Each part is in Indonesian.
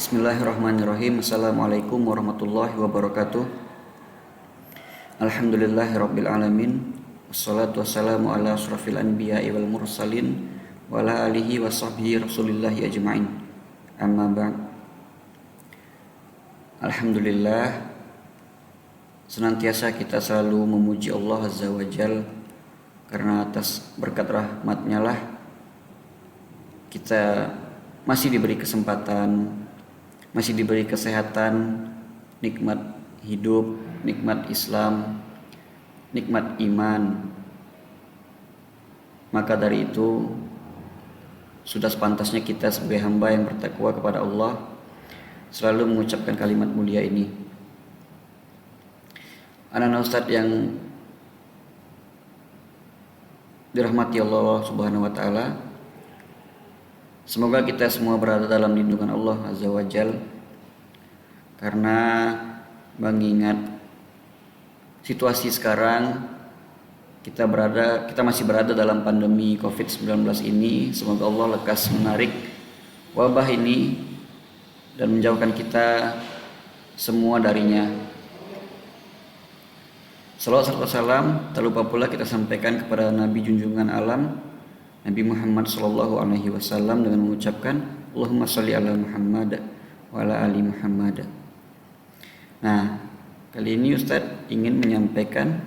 Bismillahirrahmanirrahim. Assalamualaikum warahmatullahi wabarakatuh. Alhamdulillahirabbil alamin. Wassalatu wassalamu ala asyrafil anbiya'i wal mursalin wa ala alihi wa sahbihi rasulillahi ajma'in. Amma ba'd. Alhamdulillah, senantiasa kita selalu memuji Allah Azza wa Jal, karena atas berkat rahmat-Nya lah kita masih diberi kesempatan, masih diberi kesehatan, nikmat hidup, nikmat Islam, nikmat iman. Maka dari itu sudah sepantasnya kita sebagai hamba yang bertakwa kepada Allah selalu mengucapkan kalimat mulia ini. Anak-anak Ustadz yang dirahmati Allah Subhanahu wa taala, semoga kita semua berada dalam lindungan Allah Azza wa Jal, karena mengingat situasi sekarang kita masih berada dalam pandemi COVID-19 ini. Semoga Allah lekas menarik wabah ini dan menjauhkan kita semua darinya. Salawat serta salam tak lupa pula kita sampaikan kepada Nabi junjungan alam Nabi Muhammad sallallahu alaihi wasallam dengan mengucapkan Allahumma shalli ala Muhammad wa ala ali Muhammad. Nah, kali ini Ustadz ingin menyampaikan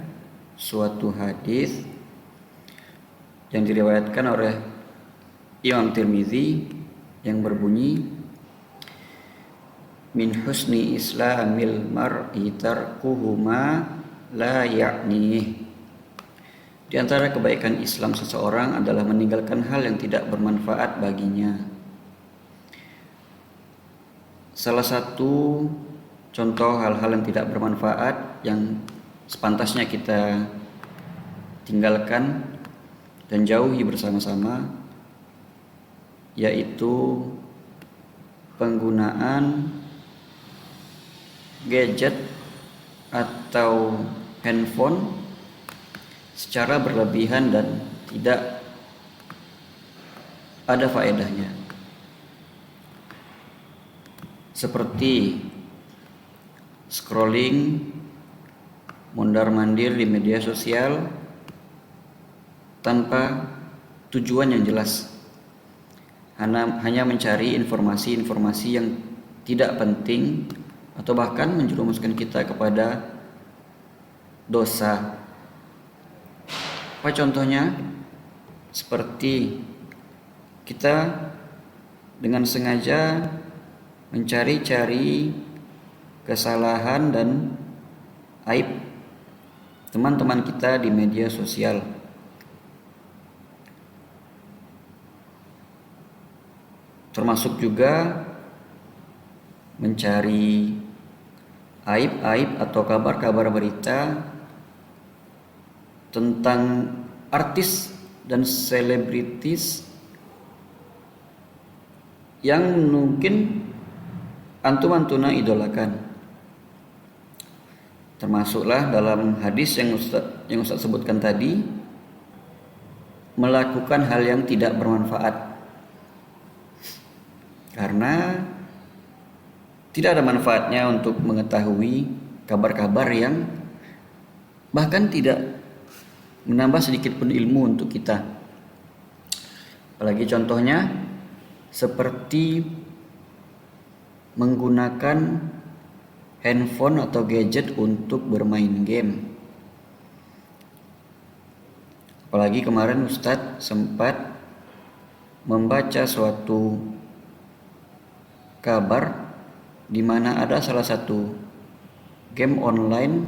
suatu hadis yang diriwayatkan oleh Imam Tirmizi yang berbunyi, min husni islamil mar'i tarkuhu ma la ya'nih. Di antara kebaikan Islam seseorang adalah meninggalkan hal yang tidak bermanfaat baginya. Salah satu contoh hal-hal yang tidak bermanfaat yang sepantasnya kita tinggalkan dan jauhi bersama-sama, yaitu penggunaan gadget atau handphone secara berlebihan dan tidak ada faedahnya, seperti scrolling, mondar-mandir di media sosial tanpa tujuan yang jelas, hanya mencari informasi-informasi yang tidak penting atau bahkan menjerumuskan kita kepada dosa. Apa contohnya? Seperti kita dengan sengaja mencari-cari kesalahan dan aib teman-teman kita di media sosial. Termasuk juga mencari aib-aib atau kabar-kabar berita tentang artis dan selebritis yang mungkin antum-antuna idolakan. Termasuklah dalam hadis yang Ustaz sebutkan tadi, melakukan hal yang tidak bermanfaat, karena tidak ada manfaatnya untuk mengetahui kabar-kabar yang bahkan tidak menambah sedikit pun ilmu untuk kita. Apalagi contohnya seperti menggunakan handphone atau gadget untuk bermain game. Apalagi kemarin Ustadz sempat membaca suatu kabar di mana ada salah satu game online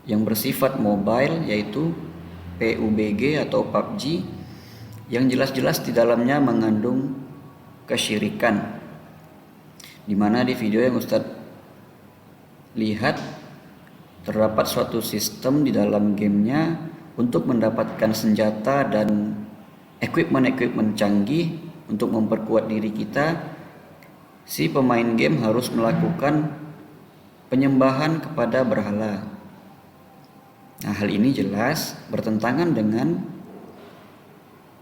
yang bersifat mobile, yaitu PUBG atau PUBG, yang jelas-jelas di dalamnya mengandung kesyirikan. Di mana di video yang Ustadz lihat terdapat suatu sistem di dalam gamenya untuk mendapatkan senjata dan equipment canggih untuk memperkuat diri kita. Si pemain game harus melakukan penyembahan kepada berhala. Nah, hal ini jelas bertentangan dengan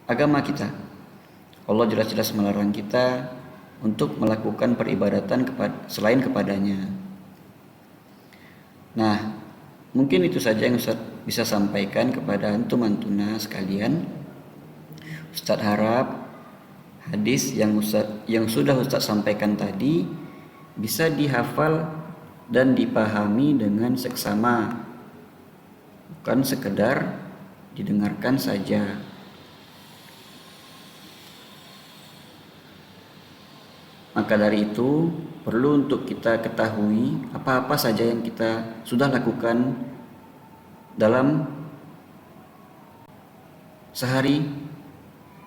agama kita. Allah jelas-jelas melarang kita untuk melakukan peribadatan selain kepadanya. Nah, mungkin itu saja yang Ustaz bisa sampaikan kepada antum antuna sekalian. Ustaz harap hadis yang sudah Ustaz sampaikan tadi bisa dihafal dan dipahami dengan seksama, bukan sekedar didengarkan saja. Maka dari itu perlu untuk kita ketahui apa-apa saja yang kita sudah lakukan dalam sehari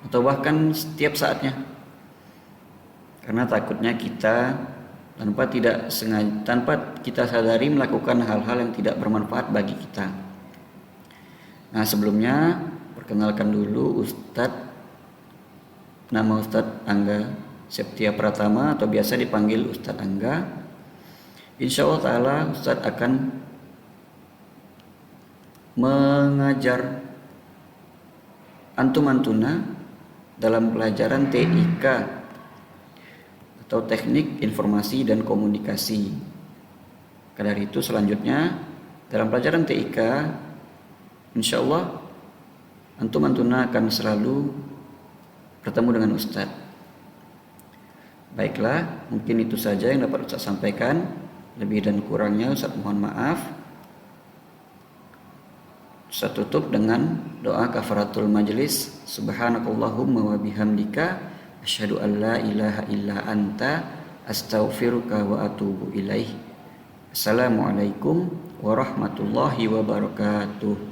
atau bahkan setiap saatnya. Karena takutnya kita tanpa kita sadari melakukan hal-hal yang tidak bermanfaat bagi kita. Nah, sebelumnya perkenalkan dulu nama Ustadz Angga Septia Pratama atau biasa dipanggil Ustadz Angga. Insya Allah Ta'ala Ustadz akan mengajar antum antuna dalam pelajaran TIK atau Teknik Informasi dan Komunikasi. Dari itu selanjutnya dalam pelajaran TIK insya Allah antum antuna akan selalu bertemu dengan Ustadz. Baiklah, mungkin itu saja yang dapat Ustaz sampaikan. Lebih dan kurangnya Ustaz mohon maaf. Ustaz tutup dengan doa kafaratul majlis. Subhanakallahumma wa bihamdika asyhadu an la ilaha illa anta astaghfiruka wa atubu ilaih. Assalamualaikum warahmatullahi wabarakatuh.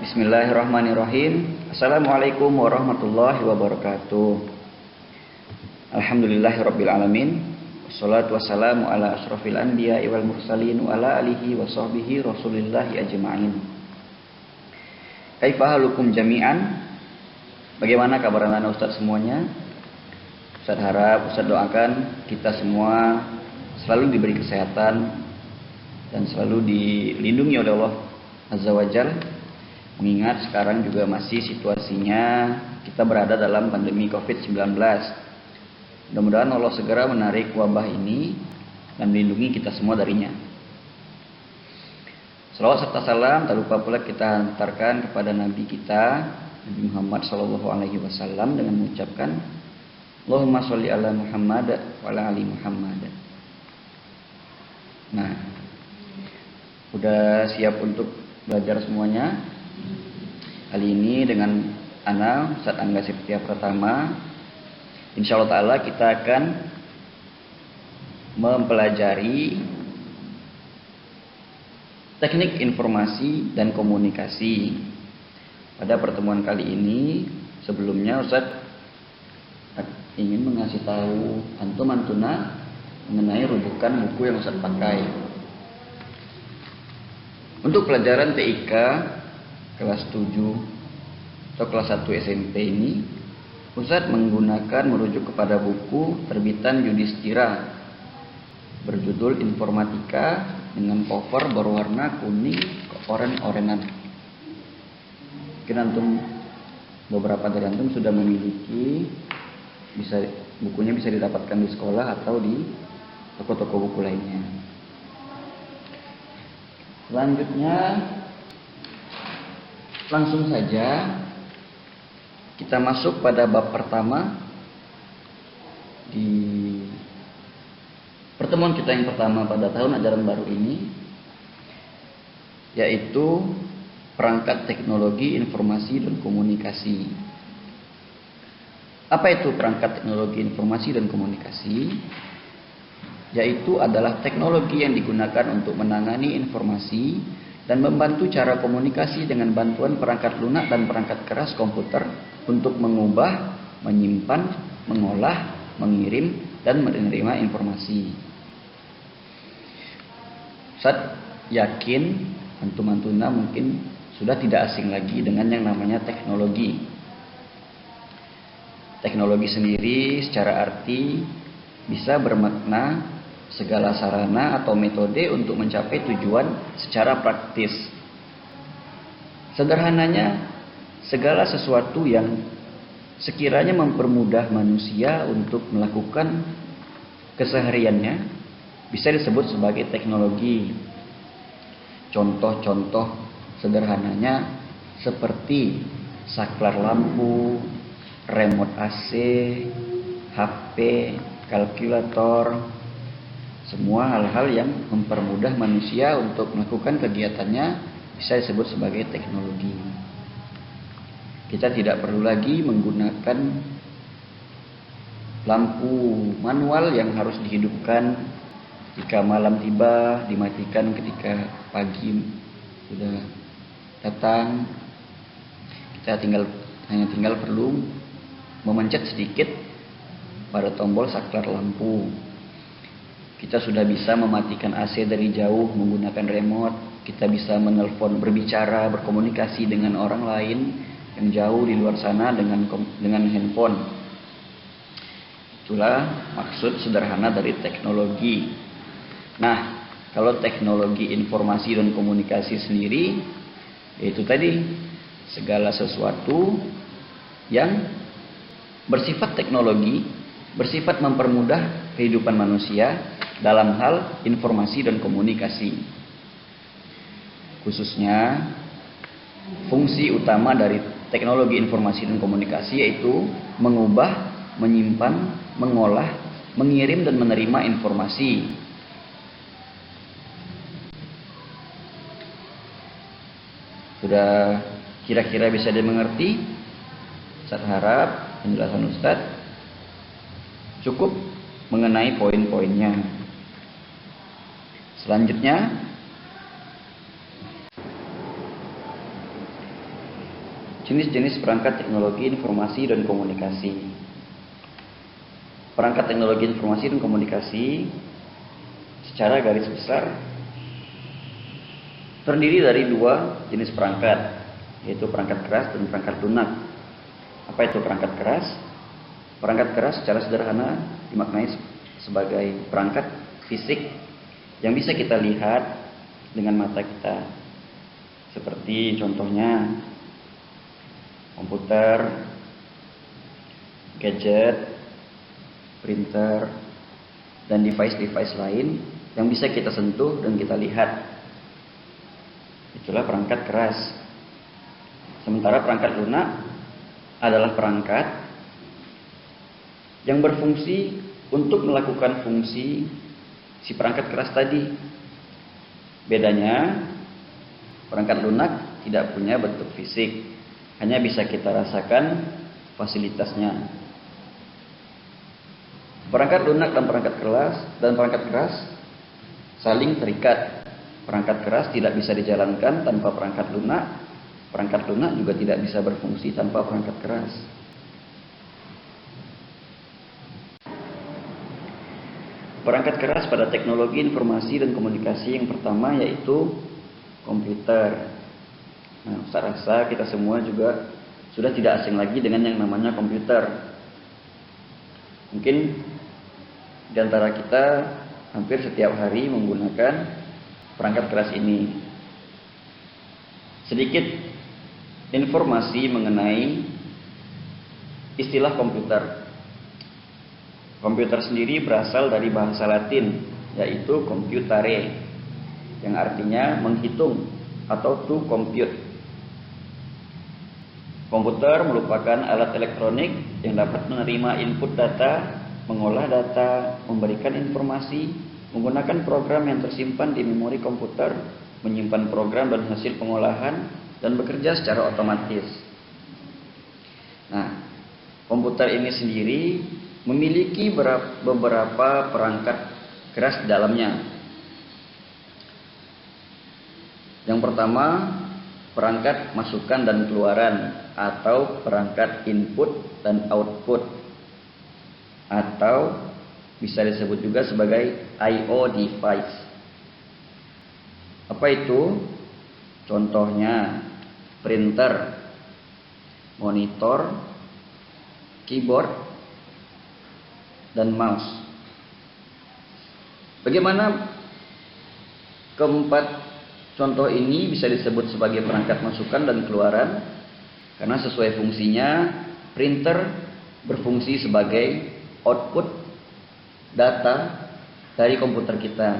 Bismillahirrahmanirrahim. Assalamualaikum warahmatullahi wabarakatuh. Alhamdulillahirabbil alamin. Wassalatu wassalamu ala asyrofil anbiya'i wal mursalin wa ala alihi wa sahbihi rasulillahi ajma'in. Kaifa halukum jami'an? Bagaimana kabar anak Ustaz semuanya? Ustaz harap, Ustaz doakan kita semua selalu diberi kesehatan dan selalu dilindungi oleh Allah Azza wa Jalla. Mengingat sekarang juga masih situasinya kita berada dalam pandemi COVID-19. Mudah-mudahan Allah segera menarik wabah ini dan melindungi kita semua darinya. Salawat serta salam tak lupa pula kita hantarkan kepada Nabi kita Nabi Muhammad SAW dengan mengucapkan Allahumma sholli ala Muhammad wa ala ali Muhammad. Nah, udah siap untuk belajar semuanya? Kali ini dengan Ana Ustadz Angga Septia Pratama, insya Allah Ta'ala kita akan mempelajari teknik informasi dan komunikasi. Pada pertemuan kali ini, sebelumnya Ustadz ingin mengasih tahu antum antuna mengenai rujukan buku yang Ustadz pakai. Untuk pelajaran TIK kelas 7 atau kelas 1 SMP ini, Ustadz merujuk kepada buku terbitan Yudhistira berjudul Informatika dengan cover berwarna kuning oren-orenan. Mungkin antum, beberapa dari antum sudah memiliki, bukunya bisa didapatkan di sekolah atau di toko-toko buku lainnya. Selanjutnya langsung saja kita masuk pada bab pertama di pertemuan kita yang pertama pada tahun ajaran baru ini, yaitu perangkat teknologi informasi dan komunikasi. Apa itu perangkat teknologi informasi dan komunikasi? Yaitu adalah teknologi yang digunakan untuk menangani informasi dan membantu cara komunikasi dengan bantuan perangkat lunak dan perangkat keras komputer untuk mengubah, menyimpan, mengolah, mengirim, dan menerima informasi. Ustaz yakin antum-antuna mungkin sudah tidak asing lagi dengan yang namanya teknologi. Teknologi sendiri secara arti bisa bermakna segala sarana atau metode untuk mencapai tujuan secara praktis. Sederhananya, segala sesuatu yang sekiranya mempermudah manusia untuk melakukan kesehariannya, bisa disebut sebagai teknologi. Contoh-contoh sederhananya seperti saklar lampu, remote AC, HP, kalkulator, semua hal-hal yang mempermudah manusia untuk melakukan kegiatannya bisa disebut sebagai teknologi. Kita tidak perlu lagi menggunakan lampu manual yang harus dihidupkan ketika malam tiba, dimatikan ketika pagi sudah datang. Kita hanya tinggal perlu memencet sedikit pada tombol saklar lampu. Kita sudah bisa mematikan AC dari jauh menggunakan remote. Kita bisa menelpon, berbicara, berkomunikasi dengan orang lain yang jauh di luar sana dengan handphone. Itulah maksud sederhana dari teknologi. Nah, kalau teknologi informasi dan komunikasi sendiri, yaitu tadi segala sesuatu yang bersifat teknologi, bersifat mempermudah kehidupan manusia dalam hal informasi dan komunikasi. Khususnya fungsi utama dari teknologi informasi dan komunikasi yaitu mengubah, menyimpan, mengolah, mengirim dan menerima informasi. Sudah kira-kira bisa dimengerti? Saya harap penjelasan Ustadz cukup mengenai poin-poinnya. Selanjutnya, jenis-jenis perangkat teknologi informasi dan komunikasi. Perangkat teknologi informasi dan komunikasi secara garis besar terdiri dari dua jenis perangkat, yaitu perangkat keras dan perangkat lunak. Apa itu perangkat keras? Perangkat keras secara sederhana dimaknai sebagai perangkat fisik yang bisa kita lihat dengan mata kita. Seperti contohnya komputer, gadget, printer, dan device-device lain yang bisa kita sentuh dan kita lihat. Itulah perangkat keras. Sementara perangkat lunak adalah perangkat yang berfungsi untuk melakukan fungsi si perangkat keras tadi. Bedanya, perangkat lunak tidak punya bentuk fisik, hanya bisa kita rasakan fasilitasnya. Perangkat lunak dan perangkat keras saling terikat. Perangkat keras tidak bisa dijalankan tanpa perangkat lunak. Perangkat lunak juga tidak bisa berfungsi tanpa perangkat keras. Perangkat keras pada teknologi informasi dan komunikasi yang pertama yaitu komputer. Nah, saya rasa kita semua juga sudah tidak asing lagi dengan yang namanya komputer. Mungkin di antara kita hampir setiap hari menggunakan perangkat keras ini. Sedikit informasi mengenai istilah komputer. Komputer sendiri berasal dari bahasa Latin, yaitu computare, yang artinya menghitung atau to compute. Komputer merupakan alat elektronik yang dapat menerima input data, mengolah data, memberikan informasi, menggunakan program yang tersimpan di memori komputer, menyimpan program dan hasil pengolahan, dan bekerja secara otomatis. Nah, komputer ini sendiri memiliki beberapa perangkat keras di dalamnya. Yang pertama, perangkat masukan dan keluaran atau perangkat input dan output, atau bisa disebut juga sebagai I/O device. Apa itu? Contohnya printer, monitor, keyboard, dan mouse. Bagaimana keempat contoh ini bisa disebut sebagai perangkat masukan dan keluaran? Karena sesuai fungsinya printer berfungsi sebagai output data dari komputer kita.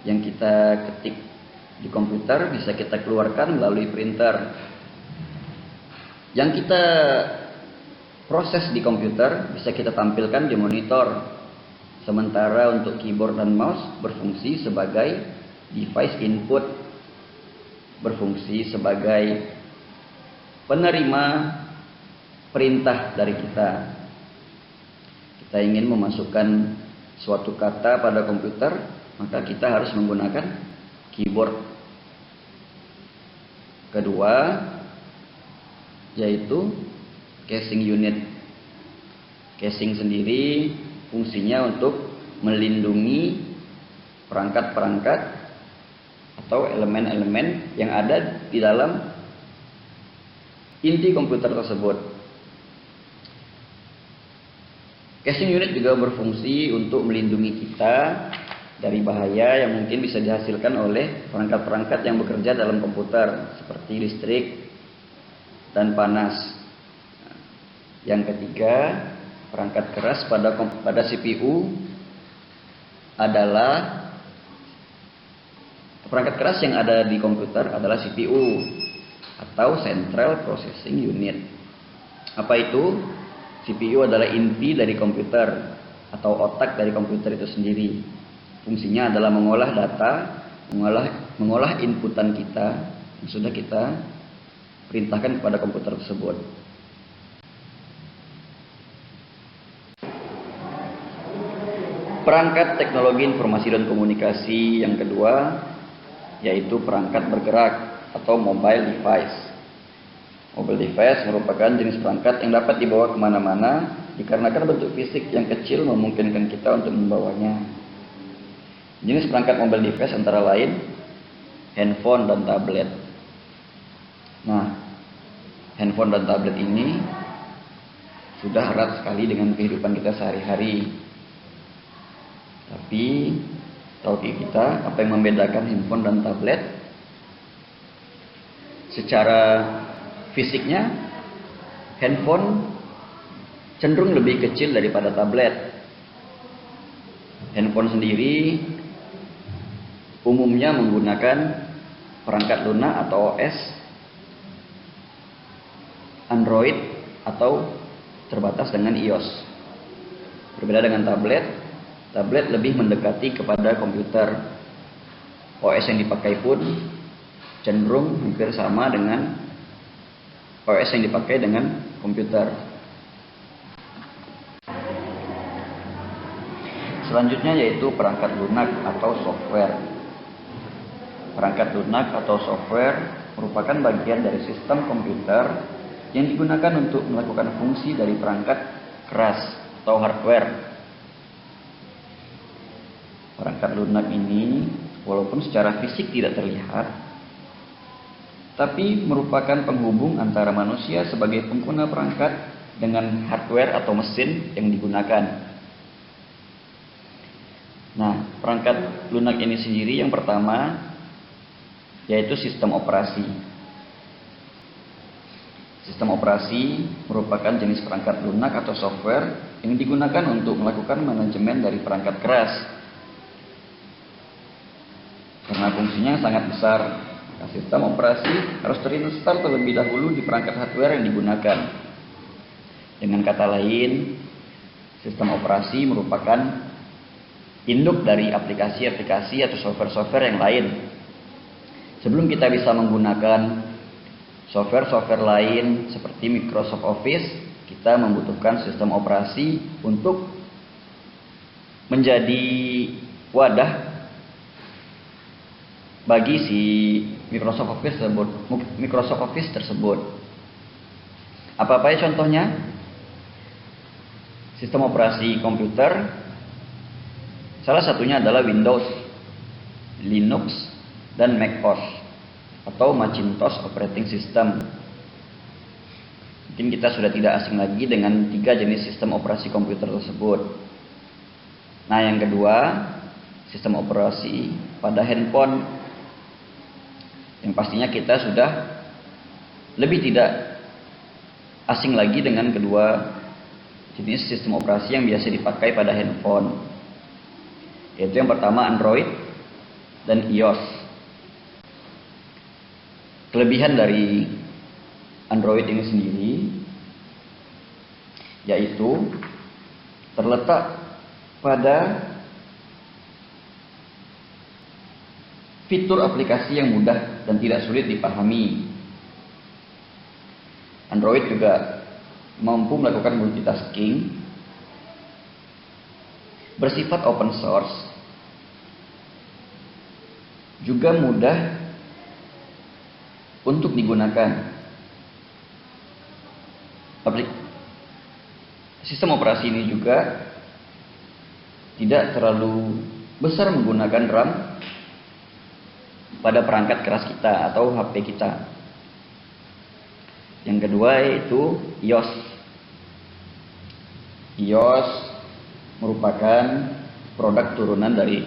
Yang kita ketik di komputer bisa kita keluarkan melalui printer. Yang kita proses di komputer bisa kita tampilkan di monitor. Sementara untuk keyboard dan mouse berfungsi sebagai device input, berfungsi sebagai penerima perintah dari kita. Kita ingin memasukkan suatu kata pada komputer, maka kita harus menggunakan keyboard. Kedua, yaitu caching unit. Caching sendiri fungsinya untuk melindungi perangkat-perangkat atau elemen-elemen yang ada di dalam inti komputer tersebut. Caching unit juga berfungsi untuk melindungi kita dari bahaya yang mungkin bisa dihasilkan oleh perangkat-perangkat yang bekerja dalam komputer seperti listrik dan panas. Yang ketiga, perangkat keras pada CPU adalah perangkat keras yang ada di komputer adalah CPU atau Central Processing Unit. Apa itu? CPU adalah inti dari komputer atau otak dari komputer itu sendiri. Fungsinya adalah mengolah data, mengolah inputan kita yang sudah kita perintahkan kepada komputer tersebut. Perangkat teknologi informasi dan komunikasi yang kedua yaitu perangkat bergerak atau mobile device. Mobile device merupakan jenis perangkat yang dapat dibawa kemana-mana dikarenakan bentuk fisik yang kecil memungkinkan kita untuk membawanya. Jenis perangkat mobile device antara lain handphone dan tablet. Nah, handphone dan tablet ini sudah erat sekali dengan kehidupan kita sehari-hari. Tapi tahukah kita apa yang membedakan handphone dan tablet? Secara fisiknya, handphone cenderung lebih kecil daripada tablet. Handphone sendiri umumnya menggunakan perangkat lunak atau OS Android atau terbatas dengan iOS. Berbeda dengan tablet, tablet lebih mendekati kepada komputer. OS yang dipakai pun cenderung hampir sama dengan OS yang dipakai dengan komputer. Selanjutnya yaitu perangkat lunak atau software. Perangkat lunak atau software merupakan bagian dari sistem komputer yang digunakan untuk melakukan fungsi dari perangkat keras atau hardware. Perangkat lunak ini walaupun secara fisik tidak terlihat, tapi merupakan penghubung antara manusia sebagai pengguna perangkat dengan hardware atau mesin yang digunakan. Nah, perangkat lunak ini sendiri yang pertama yaitu sistem operasi. Sistem operasi merupakan jenis perangkat lunak atau software yang digunakan untuk melakukan manajemen dari perangkat keras. Karena fungsinya sangat besar, sistem operasi harus terinstall terlebih dahulu di perangkat hardware yang digunakan. Dengan kata lain, sistem operasi merupakan induk dari aplikasi-aplikasi atau software-software yang lain. Sebelum kita bisa menggunakan software-software lain seperti Microsoft Office, kita membutuhkan sistem operasi untuk menjadi wadah bagi si Microsoft Office tersebut. Apa-apa ya contohnya? Sistem operasi komputer salah satunya adalah Windows, Linux, dan macOS atau Macintosh Operating System. Mungkin kita sudah tidak asing lagi dengan 3 jenis sistem operasi komputer tersebut. Nah, yang kedua, sistem operasi pada handphone, yang pastinya kita sudah lebih tidak asing lagi dengan kedua jenis sistem operasi yang biasa dipakai pada handphone, yaitu yang pertama Android dan iOS. Kelebihan dari Android ini sendiri yaitu terletak pada fitur aplikasi yang mudah dan tidak sulit dipahami. Android juga mampu melakukan multitasking, bersifat open source, juga mudah untuk digunakan. Sistem operasi ini juga tidak terlalu besar menggunakan RAM pada perangkat keras kita atau HP kita. Yang kedua yaitu iOS. iOS merupakan produk turunan dari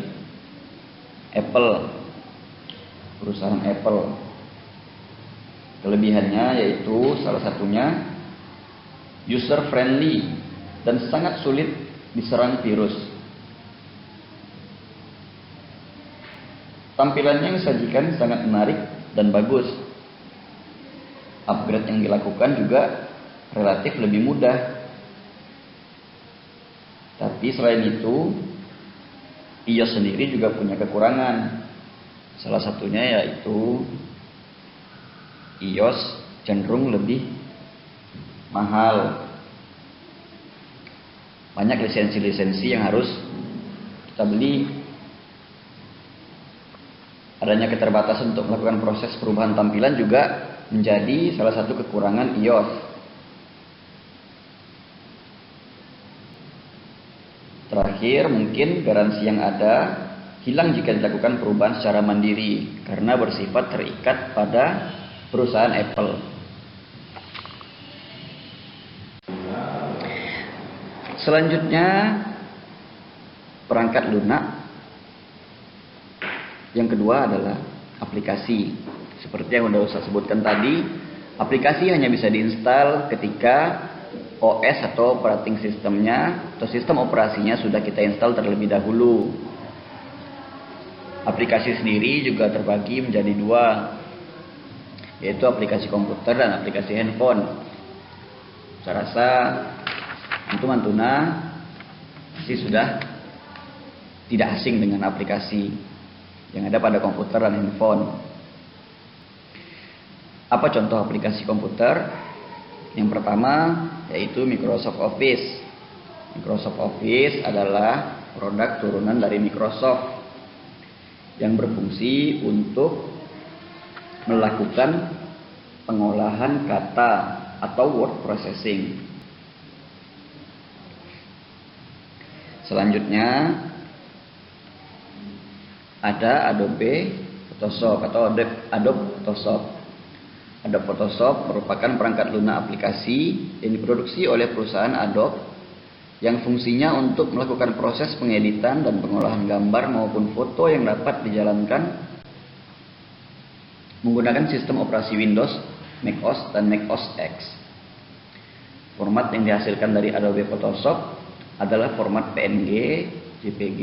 Apple, perusahaan Apple. Kelebihannya yaitu salah satunya user friendly dan sangat sulit diserang virus. Tampilannya yang disajikan sangat menarik dan bagus. Upgrade yang dilakukan juga relatif lebih mudah. Tapi selain itu, iOS sendiri juga punya kekurangan. Salah satunya yaitu iOS cenderung lebih mahal. Banyak lisensi-lisensi yang harus kita beli. Adanya keterbatasan untuk melakukan proses perubahan tampilan juga menjadi salah satu kekurangan iOS. Terakhir, mungkin garansi yang ada hilang jika dilakukan perubahan secara mandiri karena bersifat terikat pada perusahaan Apple. Selanjutnya, perangkat lunak. Yang kedua adalah aplikasi. Seperti yang sudah saya sebutkan tadi, aplikasi hanya bisa diinstal ketika OS atau operating sistemnya atau sistem operasinya sudah kita install terlebih dahulu. Aplikasi sendiri juga terbagi menjadi dua, yaitu aplikasi komputer dan aplikasi handphone. Saya rasa Antuna pasti sudah tidak asing dengan aplikasi yang ada pada komputer dan handphone. Apa contoh aplikasi komputer? Yang pertama yaitu Microsoft Office. Microsoft Office adalah produk turunan dari Microsoft yang berfungsi untuk melakukan pengolahan kata atau word processing. Selanjutnya ada Adobe Photoshop atau Adobe Photoshop. Adobe Photoshop merupakan perangkat lunak aplikasi yang diproduksi oleh perusahaan Adobe yang fungsinya untuk melakukan proses pengeditan dan pengolahan gambar maupun foto yang dapat dijalankan menggunakan sistem operasi Windows, macOS, dan macOS X. Format yang dihasilkan dari Adobe Photoshop adalah format PNG, JPG,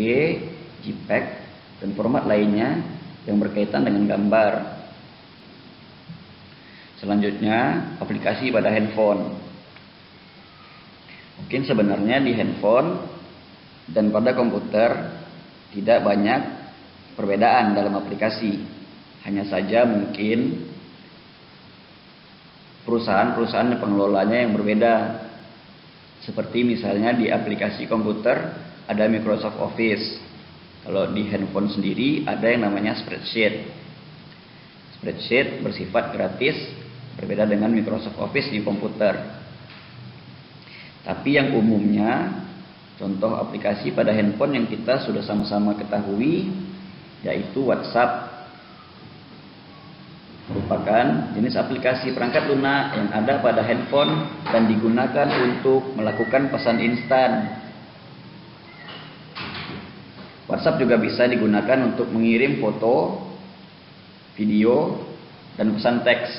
JPEG, dan format lainnya yang berkaitan dengan gambar. Selanjutnya, aplikasi pada handphone. Mungkin sebenarnya di handphone dan pada komputer tidak banyak perbedaan dalam aplikasi. Hanya saja mungkin perusahaan-perusahaan dan pengelolanya yang berbeda. Seperti misalnya di aplikasi komputer ada Microsoft Office. Kalau di handphone sendiri ada yang namanya Spreadsheet. Spreadsheet bersifat gratis, berbeda dengan Microsoft Office di komputer. Tapi yang umumnya, contoh aplikasi pada handphone yang kita sudah sama-sama ketahui, yaitu WhatsApp. Merupakan jenis aplikasi perangkat lunak yang ada pada handphone dan digunakan untuk melakukan pesan instan. WhatsApp juga bisa digunakan untuk mengirim foto, video, dan pesan teks.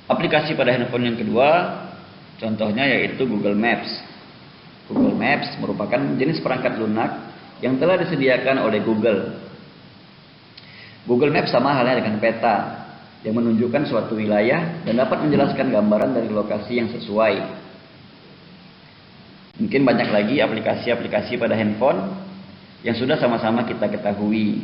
Aplikasi pada handphone yang kedua, contohnya yaitu Google Maps. Google Maps merupakan jenis perangkat lunak yang telah disediakan oleh Google. Google Maps sama halnya dengan peta yang menunjukkan suatu wilayah dan dapat menjelaskan gambaran dari lokasi yang sesuai. Mungkin banyak lagi aplikasi-aplikasi pada handphone yang sudah sama-sama kita ketahui.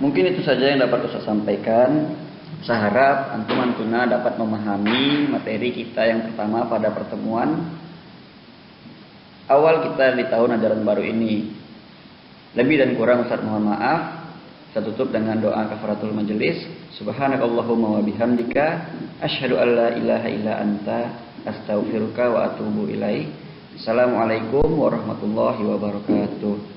Mungkin itu saja yang dapat saya sampaikan. Saya harap antum-antuna dapat memahami materi kita yang pertama pada pertemuan awal kita di tahun ajaran baru ini. Lebih dan kurang Ustaz mohon maaf. Saya tutup dengan doa kafaratul majelis. Subhanakallahumma wa bihamdika asyhadu an la ilaha illa anta astaghfiruka wa atubu ilaik. Assalamualaikum warahmatullahi wabarakatuh.